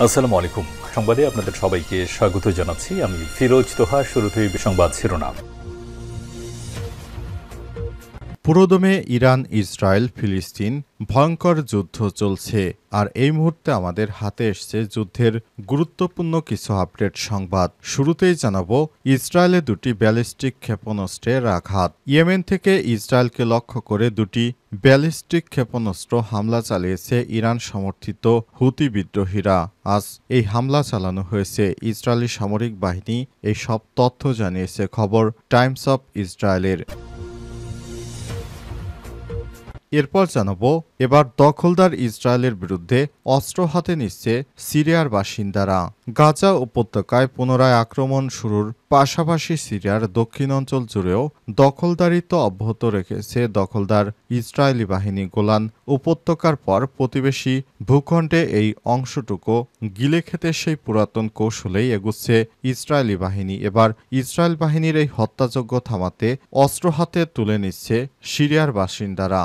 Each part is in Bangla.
আসসালামু আলাইকুম। সংবাদে আপনাদের সবাইকে স্বাগত জানাচ্ছি। আমি ফিরোজ তোহা। শুরুতেই সংবাদ শিরোনাম। পুরোদমে ইরান, ইসরায়েল, ফিলিস্তিন ভয়ঙ্কর যুদ্ধ চলছে। আর এই মুহূর্তে আমাদের হাতে এসছে যুদ্ধের গুরুত্বপূর্ণ কিছু আপডেট সংবাদ। শুরুতেই জানাবো ইসরায়েলে দুটি ব্যালিস্টিক ক্ষেপণাস্ত্রের আঘাত। ইয়েমেন থেকে ইসরায়েলকে লক্ষ্য করে দুটি ব্যালিস্টিক ক্ষেপণাস্ত্র হামলা চালিয়েছে ইরান সমর্থিত হুতি বিদ্রোহীরা। আজ এই হামলা চালানো হয়েছে। ইসরায়েলি সামরিক বাহিনী এই সব তথ্য জানিয়েছে খবর টাইমস অফ ইসরায়েলের। এরপর জানাবো এবার দখলদার ইসরায়েলের বিরুদ্ধে অস্ত্র হাতে নিচ্ছে সিরিয়ার বাসিন্দারা। গাজা উপত্যকায় পুনরায় আক্রমণ শুরুর পাশাপাশি সিরিয়ার দক্ষিণ অঞ্চল জুড়েও দখলদারিত্ব অব্যাহত রেখেছে দখলদার ইসরায়েলি বাহিনী। গোলান উপত্যকার পর প্রতিবেশী ভূখণ্ডে এই অংশটুকু গিলে খেতে সেই পুরাতন কৌশলেই এগুচ্ছে ইসরায়েলি বাহিনী। এবার ইসরায়েল বাহিনীর এই হত্যাযজ্ঞ থামাতে অস্ত্র হাতে তুলে নিচ্ছে সিরিয়ার বাসিন্দারা।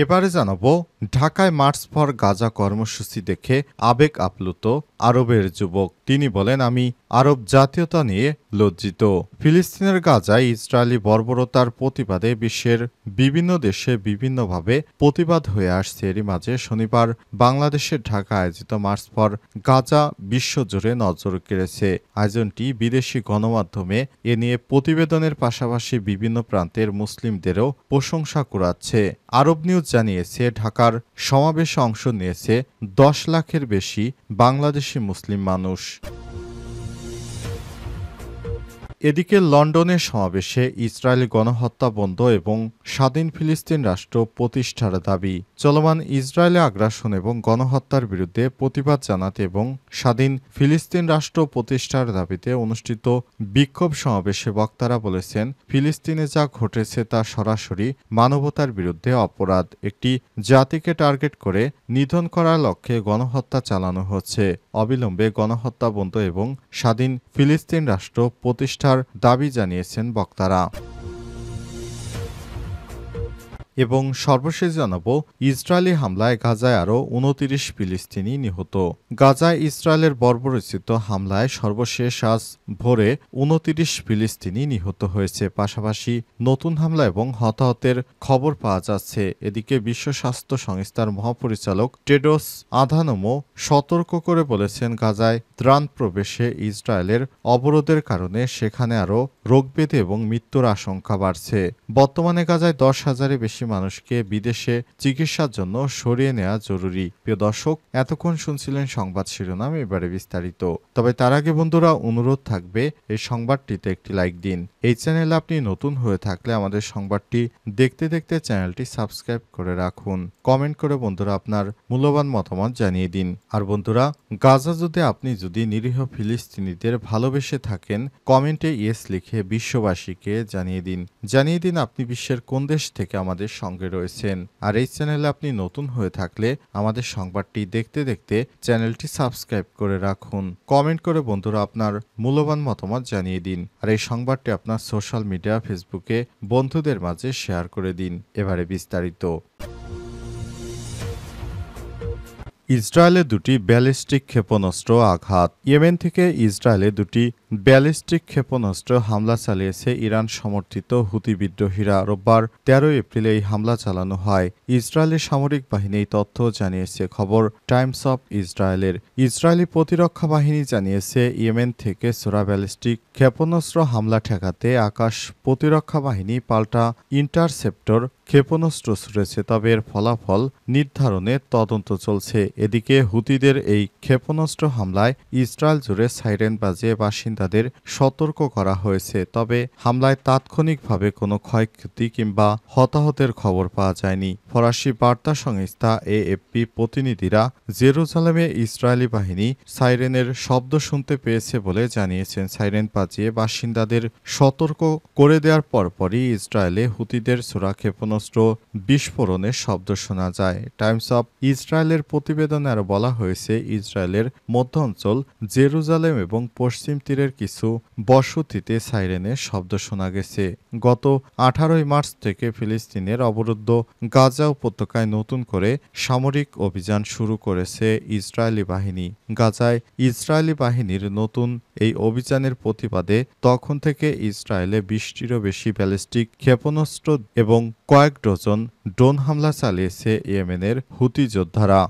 এবারে জানাবো ঢাকায় মার্চ ফর গাজা কর্মসূচি দেখে আবেগ আপ্লুত আরবের যুবক। তিনি বলেন, আমি আরব জাতীয়তা নিয়ে লজ্জিত। ফিলিস্তিনের গাজায় ইসরায়েলি বর্বরতার প্রতিবাদে বিশ্বের বিভিন্ন দেশে বিভিন্নভাবে প্রতিবাদ হয়ে আসছে। এরই মাঝে শনিবার বাংলাদেশের ঢাকা আয়োজিত মার্চ ফর গাজা বিশ্বজুড়ে নজর কেড়েছে। আয়োজনটি বিদেশি গণমাধ্যমে এ নিয়ে প্রতিবেদনের পাশাপাশি বিভিন্ন প্রান্তের মুসলিমদেরও প্রশংসা কুড়াচ্ছে। আরব নিউজ জানিয়েছে, ঢাকার সমাবেশে অংশ নিয়েছে 10 লাখের বেশি বাংলাদেশি মুসলিম মানুষ। এদিকে লন্ডনের সমাবেশে ইসরায়েলি গণহত্যা বন্ধ এবং স্বাধীন ফিলিস্তিন রাষ্ট্র প্রতিষ্ঠার দাবি। চলমান ইসরায়েলি আগ্রাসন এবং গণহত্যার বিরুদ্ধে প্রতিবাদ জানাতে এবং স্বাধীন ফিলিস্তিন রাষ্ট্র প্রতিষ্ঠার দাবিতে অনুষ্ঠিত বিক্ষোভ সমাবেশে বক্তারা বলেছেন, ফিলিস্তিনে যা ঘটেছে তা সরাসরি মানবতার বিরুদ্ধে অপরাধ। একটি জাতিকে টার্গেট করে নিধন করার লক্ষ্যে গণহত্যা চালানো হচ্ছে। অবিলম্বে গণহত্যা বন্ধ এবং স্বাধীন ফিলিস্তিন রাষ্ট্র প্রতিষ্ঠার দাবি জানিয়েছেন বক্তারা। এবং সর্বশেষ জানাবো ইসরায়েলি হামলায় গাজায় আরও 29 ফিলিস্তিনি নিহত। গাজায় ইসরায়েলের বর্বরোচিত হামলায় সর্বশেষ আজ ভোরে 29 ফিলিস্তিনি নিহত হয়েছে। পাশাপাশি নতুন হামলা এবং হতাহতের খবর পাওয়া যাচ্ছে। এদিকে বিশ্ব স্বাস্থ্য সংস্থার মহাপরিচালক টেড্রোস আধানোমও সতর্ক করে বলেছেন, গাজায় ত্রাণ প্রবেশে ইসরায়েলের অবরোধের কারণে সেখানে আরও রোগব্যাধি এবং মৃত্যুর আশঙ্কা বাড়ছে। বর্তমানে গাজায় 10,000-এর বেশি মানুষকে বিদেশে চিকিৎসার জন্য সরিয়ে নেওয়া জরুরি। প্রিয় দর্শক, এতক্ষণ শুনছিলেন সংবাদ শিরোনাম, এবারে বিস্তারিত। তবে তার আগে বন্ধুরা অনুরোধ থাকবে এই সংবাদটিতে একটি লাইক দিন। এই চ্যানেলে আপনি নতুন হয়ে থাকলে আমাদের সংবাদটি দেখতে দেখতে চ্যানেলটি সাবস্ক্রাইব করে রাখুন। কমেন্ট করে বন্ধুরা আপনার মূল্যবান মতামত জানিয়ে দিন। আর বন্ধুরা, গাজা যুদ্ধে আপনি যদি নিরীহ ফিলিস্তিনিদের ভালোবেসে থাকেন, কমেন্টে ইয়েস লিখে বিশ্ববাসীকে জানিয়ে দিন আপনি বিশ্বের কোন দেশ থেকে আমাদের সঙ্গে রয়েছেন। আর এই চ্যানেলে আপনি নতুন হয়ে থাকলে আমাদের সংবাদটি দেখতে দেখতে চ্যানেলটি সাবস্ক্রাইব করে রাখুন। কমেন্ট করে বন্ধুরা আপনার মূল্যবান মতামত জানিয়ে দিন। আর এই সংবাদটি আপনার সোশ্যাল মিডিয়া ফেসবুকে বন্ধুদের মাঝে শেয়ার করে দিন। এবারে বিস্তারিত। ইসরায়েলে দুটি ব্যালিস্টিক ক্ষেপণাস্ত্র আঘাত। ইয়েমেন থেকে ইসরায়েলে দুটি ব্যালিস্টিক ক্ষেপণাস্ত্র হামলা চালিয়েছে ইরান সমর্থিত হুতি বিদ্রোহীরা। রোববার 13 এপ্রিল এই হামলা চালানো হয়। ইসরায়েলি সামরিক বাহিনী এই তথ্য জানিয়েছে খবর টাইমস অফ ইসরায়েলের। ইসরায়েলি প্রতিরক্ষা বাহিনী জানিয়েছে, ইয়েমেন থেকে ছোড়া ব্যালিস্টিক ক্ষেপণাস্ত্র হামলা ঠেকাতে আকাশ প্রতিরক্ষা বাহিনী পাল্টা ইন্টারসেপ্টর ক্ষেপণাস্ত্র ছুড়েছে। তবে এর ফলাফল নির্ধারণে তদন্ত চলছে। এদিকে হুতিদের এই ক্ষেপণাস্ত্র হামলায় ইসরায়েল জুড়ে সাইরেন বাজিয়ে বাসিন্দাদের সতর্ক করা হয়েছে। তবে হামলায় তাৎক্ষণিকভাবে কোনো ক্ষয়ক্ষতি কিংবা হতাহতের খবর পাওয়া যায়নি। ফরাসি বার্তা সংস্থা এএফপি প্রতিনিধিরা জেরুজালেমে ইসরায়েলি বাহিনী সাইরেনের শব্দ শুনতে পেয়েছে বলে জানিয়েছেন। সাইরেন বাজিয়ে বাসিন্দাদের সতর্ক করে দেওয়ার পরপরই ইসরায়েলে হুতিদের ছোড়া ক্ষেপণাস্ত্র বিস্ফোরণের শব্দ শোনা যায়। টাইমস অফ ইসরায়েলের প্রতিবেদনে আরও বলা হয়েছে, ইসরায়েলের মধ্য অঞ্চল জেরুজালেম এবং পশ্চিম তীরের শহরের কিছু বসতিতে সাইরেনের শব্দ শোনা গেছে। গত 18 মার্চ থেকে ফিলিস্তিনের অবরুদ্ধ গাজা উপত্যকায় নতুন করে সামরিক অভিযান শুরু করেছে ইসরায়েলি বাহিনী। গাজায় ইসরায়েলি বাহিনীর নতুন এই অভিযানের প্রতিবাদে তখন থেকে ইসরায়েলে 20টিরও বেশি ব্যালিস্টিক ক্ষেপণাস্ত্র এবং কয়েক ডজন ড্রোন হামলা চালিয়েছে ইয়েমেনের হুতি যোদ্ধারা।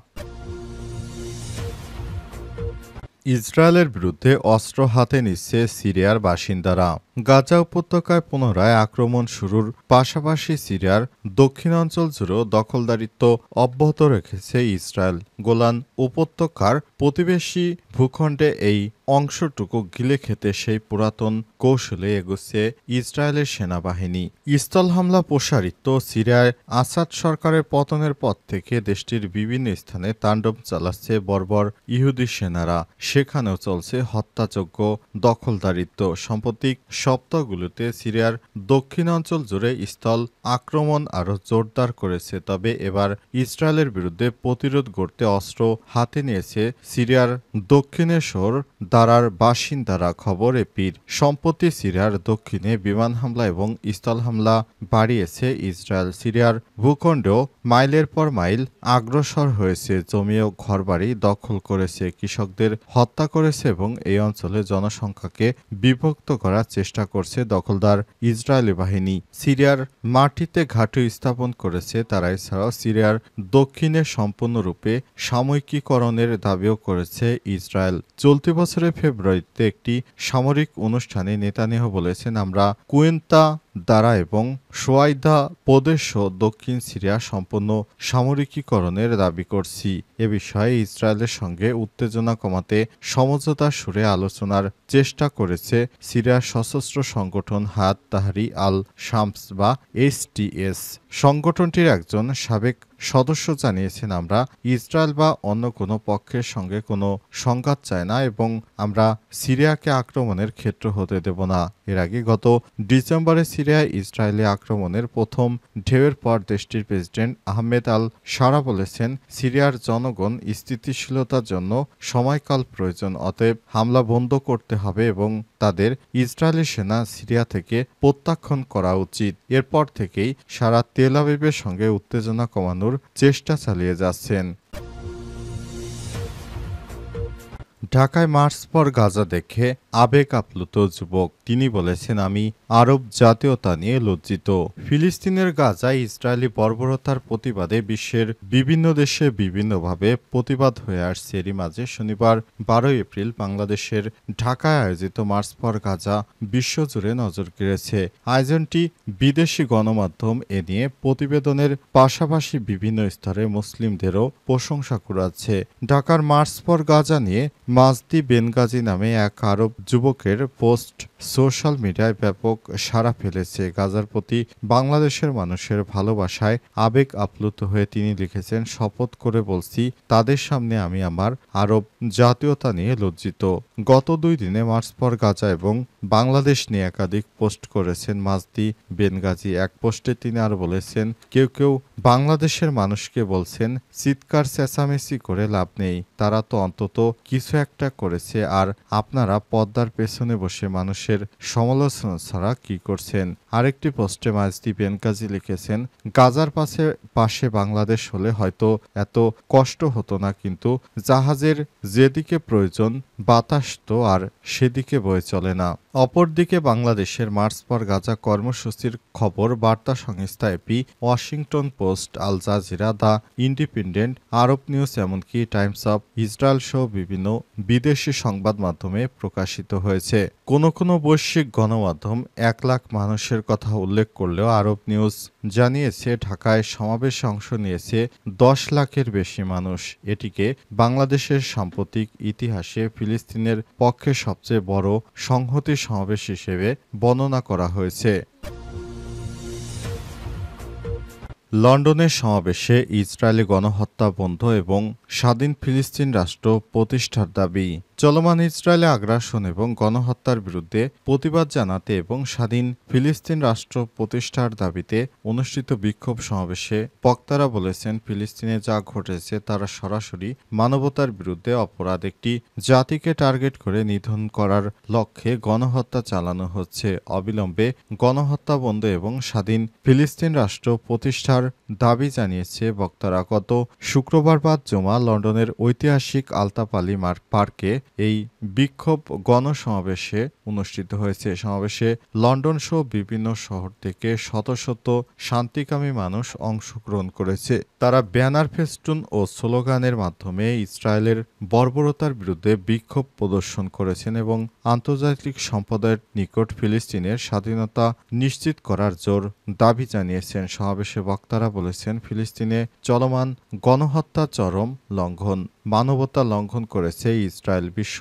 ইসরায়েলের বিরুদ্ধে অস্ত্র হাতে নিচ্ছে সিরিয়ার বাসিন্দারা। গাজা উপত্যকায় পুনরায় আক্রমণ শুরুর পাশাপাশি সিরিয়ার দক্ষিণাঞ্চল জুড়েও দখলদারিত্ব অব্যাহত রেখেছে ইসরায়েল। গোলান উপত্যকার প্রতিবেশী ভূখণ্ডে এই অংশটুকু গিলে খেতে সেই পুরাতন কৌশলে এগোচ্ছে ইসরায়েলের সেনাবাহিনী। স্থল হামলা প্রসারিত সিরিয়ায় আসাদ সরকারের পতনের পর থেকে দেশটির বিভিন্ন স্থানে তাণ্ডব চালাচ্ছে বর্বর ইহুদি সেনারা। সেখানেও চলছে হত্যাযোগ্য দখলদারিত্ব। সাম্প্রতিক সপ্তাহগুলোতে সিরিয়ার দক্ষিণাঞ্চল জুড়ে স্থল আক্রমণ আরও জোরদার করেছে। তবে এবার ইসরায়েলের বিরুদ্ধে প্রতিরোধ গড়তে অস্ত্র হাতে নিয়েছে সিরিয়ার দক্ষিণের শহর দারার বাসিন্দারা। খবর এপির। সম্প্রতি সিরিয়ার দক্ষিণে বিমান হামলা এবং স্থল হামলা বাড়িয়েছে ইসরায়েল। সিরিয়ার ভূখণ্ডেও মাইলের পর মাইল অগ্রসর হয়েছে। জমি ও ঘরবাড়ি দখল করেছে, কৃষকদের হত্যা করেছে এবং এই অঞ্চলে জনসংখ্যাকে বিভক্ত করার চেষ্টা করছে দখলদার ইসরায়েলি বাহিনী। সিরিয়ার মাটিতে ঘাঁটি স্থাপন করেছে তারা। এছাড়াও সিরিয়ার দক্ষিণে সম্পূর্ণরূপে সাময়িকীকরণের দাবিও করেছে ইসরায়েল। চলতি বছরের ফেব্রুয়ারিতে একটি সামরিক অনুষ্ঠানে নেতানিয়াহু বলেছেন, আমরা কুয়েন্তা দারা এবং সোয়াইদা প্রদেশ ও দক্ষিণ সিরিয়া সম্পূর্ণ সামরিকীকরণের দাবি করছি। এ বিষয়ে ইসরায়েলের সঙ্গে উত্তেজনা কমাতে সমঝোতার সুরে আলোচনার চেষ্টা করেছে সিরিয়ার সশস্ত্র সংগঠন হায়াত তাহরি আল শামস বা HTS। সংগঠনটির একজন সাবেক সদস্য জানিয়েছেন, আমরা ইসরায়েল বা অন্য কোনো পক্ষের সঙ্গে কোনো সংঘাত চাই না এবং আমরা সিরিয়াকে আক্রমণের ক্ষেত্র হতে দেব না। এর আগে গত ডিসেম্বরে সিরিয়ায় ইসরায়েলি আক্রমণের প্রথম ঢেউয়ের পর দেশটির প্রেসিডেন্ট আহমেদ আল শারা বলেছেন, সিরিয়ার জনগণ স্থিতিশীলতার জন্য সময়কাল প্রয়োজন, অতএব হামলা বন্ধ করতে হবে এবং তাদের ইসরায়েলি সেনা সিরিয়া থেকে প্রত্যাখ্যান করা উচিত। এরপর থেকেই সারা তেল আবিবের সঙ্গে উত্তেজনা কমানোর চেষ্টা চালিয়ে যাচ্ছেন। ঢাকায় মার্চ পর গাজা দেখে আবেগ আপ্লুত যুবক। তিনি বলেছেন, আমি আরব জাতীয়তা নিয়ে লজ্জিত। ফিলিস্তিনের গাজায় ইসরায়েলি বর্বরতার প্রতিবাদে বিশ্বের বিভিন্ন দেশে বিভিন্নভাবে প্রতিবাদ হয়ে আসছে। এরই মাঝে শনিবার 12 এপ্রিল বাংলাদেশের ঢাকায় আয়োজিত মার্চ ফর গাজা বিশ্বজুড়ে নজর কেড়েছে। আয়োজনটি বিদেশি গণমাধ্যম এ নিয়ে প্রতিবেদনের পাশাপাশি বিভিন্ন স্তরে মুসলিমদেরও প্রশংসা কুড়াচ্ছে। ঢাকার মার্চ ফর গাজা নিয়ে মাজদি বেনগাজি নামে এক আরব যুবকের পোস্ট সোশ্যাল মিডিয়ায় ব্যাপক সাড়া ফেলেছে। গাজার প্রতি বাংলাদেশের মানুষের ভালোবাসায় আবেগ আপ্লুত হয়ে তিনি লিখেছেন, শপথ করে বলছি তাদের সামনে আমি আমার আরব জাতীয়তা নিয়ে লজ্জিত। গত 2 দিনে মার্চ ফর গাজা এবং বাংলাদেশ নিয়ে একাধিক পোস্ট করেছেন মাজদি বেনগাজি। এক পোস্টে তিনি আরো বলেছেন, কেউ কেউ বাংলাদেশের মানুষকে বলছেন চিৎকার চেঁচামেচি করে লাভ নেই, তারা তো অন্তত কিছু একটা করেছে, আর আপনারা পর্দার পেছনে বসে মানুষের সমালোচনা ছাড়া কি করছেন। আরেকটি পোস্টে মাজদি বেনগাজি লিখেছেন, গাজার পাশে বাংলাদেশ হলে হয়তো এত কষ্ট হতো না, কিন্তু জাহাজের যেদিকে প্রয়োজন বাতাস তো আর সেদিকে বয়ে চলে না। অপরদিকে বাংলাদেশের মার্চ ফর গাজা কর্মসূচির খবর বার্তা সংস্থা AP, Washington Post, Al Jazeera, the Independent, Arab News এমনকি টাইমস অব ইসরায়েল সহ বিভিন্ন বিদেশি সংবাদ মাধ্যমে প্রকাশিত হয়েছে। কোনো কোনো বৈশ্বিক গণমাধ্যম 1 লাখ মানুষের কথা উল্লেখ করলেও আরব নিউজ জানিয়েছে ঢাকায় সমাবেশে অংশ নিয়েছে 10 লাখের বেশি মানুষ। এটিকে বাংলাদেশের সাম্প্রতিক ইতিহাসে ফিলিস্তিনের পক্ষে সবচেয়ে বড় সংহতি সমাবেশ হিসেবে বর্ণনা করা হয়েছে। লন্ডনের সমাবেশে ইসরায়েলি গণহত্যা বন্ধ এবং স্বাধীন ফিলিস্তিন রাষ্ট্র প্রতিষ্ঠার দাবি। চলমান ইসরায়েলে আগ্রাসন এবং গণহত্যার বিরুদ্ধে প্রতিবাদ জানাতে এবং স্বাধীন ফিলিস্তিন রাষ্ট্র প্রতিষ্ঠার দাবিতে অনুষ্ঠিত বিক্ষোভ সমাবেশে বক্তারা বলেছেন, ফিলিস্তিনে যা ঘটেছে তারা সরাসরি মানবতার বিরুদ্ধে অপরাধ। একটি জাতিকে টার্গেট করে নিধন করার লক্ষ্যে গণহত্যা চালানো হচ্ছে। অবিলম্বে গণহত্যা বন্ধ এবং স্বাধীন ফিলিস্তিন রাষ্ট্র প্রতিষ্ঠার দাবি জানিয়েছে বক্তারা। গত শুক্রবার বাদ জমা লন্ডনের ঐতিহাসিক আলতাপ আলী পার্কে এই বিক্ষোভ গণসমাবেশে অনুষ্ঠিত হয়েছে। সমাবেশে লন্ডন সহ বিভিন্ন শহর থেকে শত শত শান্তিকামী মানুষ অংশগ্রহণ করেছে। তারা ব্যানার, ফেস্টুন ও স্লোগানের মাধ্যমে ইসরায়েলের বর্বরতার বিরুদ্ধে বিক্ষোভ প্রদর্শন করেছেন এবং আন্তর্জাতিক সম্প্রদায়ের নিকট ফিলিস্তিনের স্বাধীনতা নিশ্চিত করার জোর দাবি জানিয়েছেন। সমাবেশে বক্তারা বলেছেন, ফিলিস্তিনে চলমান গণহত্যা চরম লঙ্ঘন, মানবতা লঙ্ঘন করেছে ইসরায়েল। বিশ্ব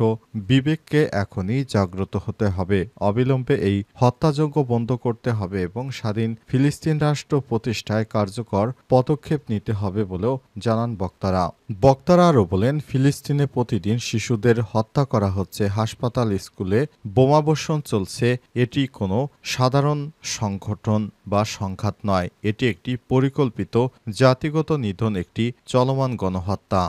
বিবেককে এখনই জাগ্রত হতে হবে। অবিলম্বে এই হত্যাযজ্ঞ বন্ধ করতে হবে এবং স্বাধীন ফিলিস্তিন রাষ্ট্র প্রতিষ্ঠায় কার্যকর পদক্ষেপ নিতে হবে বলেও জানান বক্তারা। বক্তারা আরও বলেন, ফিলিস্তিনে প্রতিদিন শিশুদের হত্যা করা হচ্ছে, হাসপাতাল, স্কুলে বোমাবর্ষণ চলছে। এটি কোনো সাধারণ সংগঠন বা সংঘাত নয়, এটি একটি পরিকল্পিত জাতিগত নিধন, একটি চলমান গণহত্যা।